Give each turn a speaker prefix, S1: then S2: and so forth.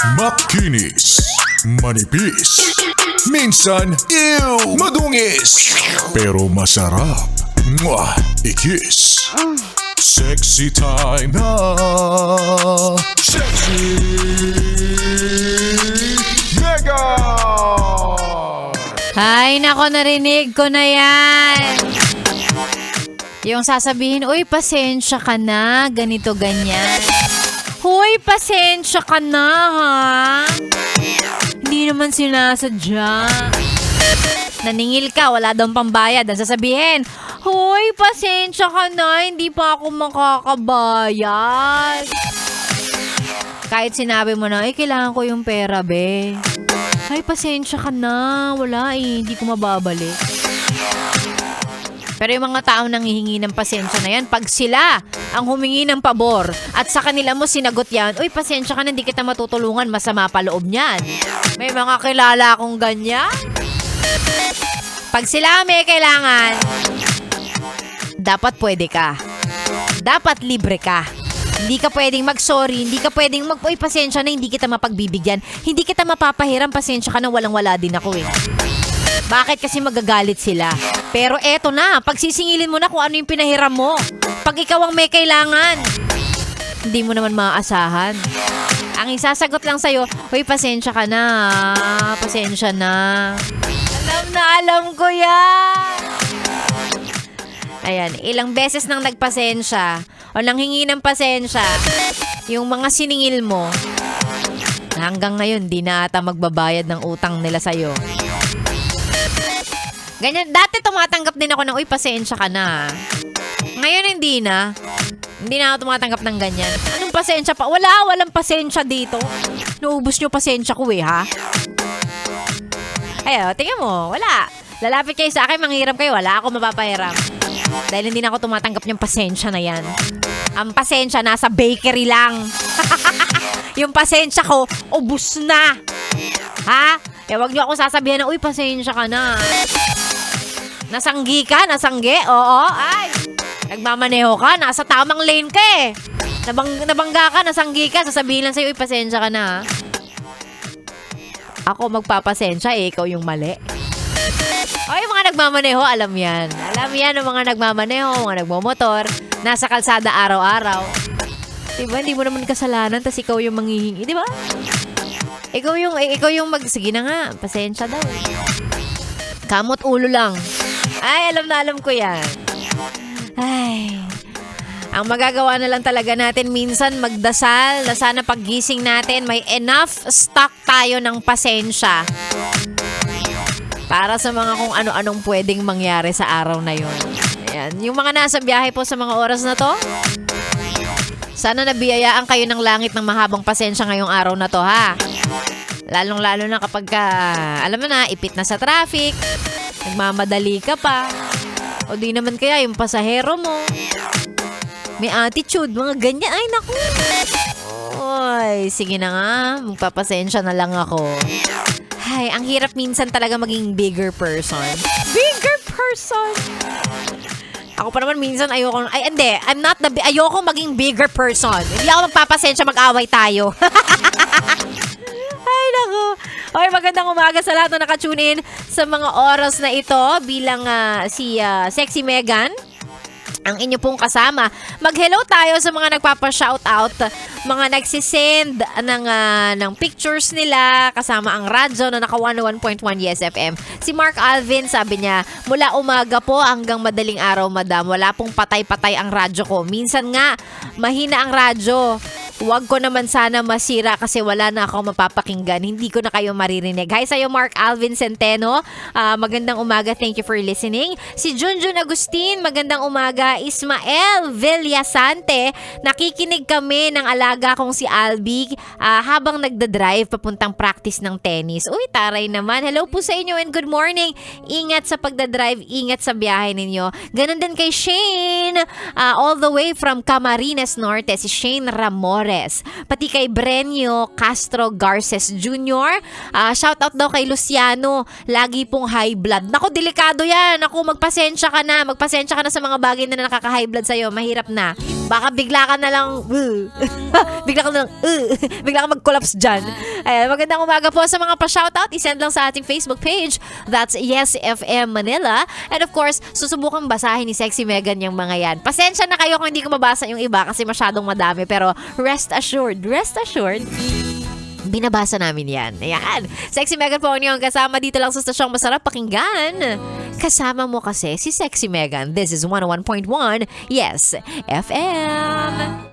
S1: Makinis, manipis, minsan, madungis, pero masarap. Mwah! I-kiss. Sexy time na. Sexy Mega!
S2: Ay, nako, narinig ko na yan. Yung sasabihin, uy, pasensya ka na, ganito, ganyan. Hoy, pasensya ka na, ha? Hindi naman sinasadya. Naningil ka, wala daw pambayad. Ang sasabihin, hoy, pasensya ka na, hindi pa ako makakabayad. Kahit sinabi mo na, kailangan ko yung pera, be. Ay, pasensya ka na, wala hindi ko mababalik. Pero yung mga taong nanghihingi ng pasensya na yan, pag sila ang humingi ng pabor at sa kanila mo sinagot yan, uy, pasensya ka na, hindi kita matutulungan, masama pa loob niyan. May mga kilala akong ganyan. Pag sila may kailangan, dapat pwede ka. Dapat libre ka. Hindi ka pwedeng mag-sorry, hindi ka pwedeng uy, pasensya na, hindi kita mapagbibigyan. Hindi kita mapapahiram, pasensya ka na, walang-wala din ako eh. Bakit? Kasi magagalit sila. Pero eto na, pagsisingilin mo na kung ano yung pinahiram mo. Pag ikaw ang may kailangan, hindi mo naman maaasahan. Ang isasagot lang sa'yo, uy, pasensya ka na. Pasensya na. Alam ko yan. Ayan, ilang beses nang nagpasensya o nanghingi ng pasensya, yung mga siningil mo, hanggang ngayon, di na ata magbabayad ng utang nila sa'yo. Ganyan, dati tumatanggap din ako ng, uy, pasensya ka na. Ngayon, hindi na. Hindi na ako tumatanggap ng ganyan. Anong pasensya pa? Walang pasensya dito. Naubos nyo pasensya ko ha? Ayo, tingnan mo, wala. Lalapit kayo sa akin, manghiram kayo, wala ako mapapahiram. Dahil hindi na ako tumatanggap yung pasensya na yan. Ang pasensya nasa bakery lang. Yung pasensya ko, ubus na. Ha? Wag niyo ako sasabihin na, uy, pasensya ka na. Nasanggi ka? Nasanggi? Oo. Ay, nagmamaneho ka. Nasa tamang lane ka eh. Nabangga ka, nasanggi ka. Sasabihin lang sa'yo, uy, pasensya ka na. Ako magpapasensya ikaw yung mali. O, yung mga nagmamaneho, alam yan. Alam yan ang mga nagmamaneho, mga nagmomotor. Nasa kalsada araw-araw. Diba? Hindi mo naman kasalanan, tas ikaw yung manghihingi. Diba? Ikaw yung sige na nga, pasensya daw. Kamot ulo lang. Ay, alam ko yan. Ay, ang magagawa na lang talaga natin minsan magdasal na sana paggising natin may enough stock tayo ng pasensya para sa mga kung ano-anong pwedeng mangyari sa araw na yun. Ayan. Yung mga nasa biyahe po sa mga oras na to, sana nabiyayaan kayo ng langit ng mahabang pasensya ngayong araw na to, ha? Lalong-lalo na kapag alam mo na, ipit na sa traffic, nagmamadali ka pa, o di naman kaya yung pasahero mo, may attitude, mga ganyan. Ay, naku. Oy, sige na nga, magpapasensya na lang ako. Ay, ang hirap minsan talaga maging bigger person. Bigger person! Ako pa naman minsan ayoko maging bigger person. Hindi ako magpapasensya, mag-away tayo. Ay, naku. Okay, magandang umaga sa lahat na nakatune in sa mga oras na ito bilang si Sexy Megan, ang inyo pong kasama. Mag-hello tayo sa mga nagpapa-shoutout, mga nagsisend ng pictures nila kasama ang radyo na naka 101.1 Yes FM. Si Mark Alvin, sabi niya, mula umaga po hanggang madaling araw, madam. Wala pong patay-patay ang radyo ko. Minsan nga, mahina ang radyo. Huwag ko naman sana masira kasi wala na ako mapapakinggan. Hindi ko na kayo maririnig. Hi sa'yo, Mark Alvin Centeno. Magandang umaga. Thank you for listening. Si Junjun Agustin, magandang umaga. Ismael Villasante, nakikinig kami ng alaga kong si Albi habang nagdadrive papuntang practice ng tennis. Uy, taray naman. Hello po sa inyo and good morning. Ingat sa pagdadrive, ingat sa biyahe ninyo. Ganon din kay Shane, all the way from Camarines Norte, si Shane Ramores. Pati kay Brenyo Castro Garces Jr. Shoutout daw kay Luciano, lagi pong high blood. Naku, delikado yan. Naku, magpasensya ka na. Magpasensya ka na sa mga bagay na nakaka-high blood sa'yo. Mahirap na. Baka bigla ka na lang, bigla ka na lang, bigla ka mag-collapse dyan. Ayan, magandang umaga po sa mga pa-shoutout. I-send lang sa ating Facebook page. That's Yes FM Manila. And of course, susubukang basahin ni Sexy Megan yung mga yan. Pasensya na kayo kung hindi ko mabasa yung iba kasi masyadong madami. Pero rest assured, binabasa namin yan. Ayan. Sexy Megan po ang inyong kasama dito lang sa stasyong masarap pakinggan. Kasama mo kasi si Sexy Megan. This is 101.1 Yes FM.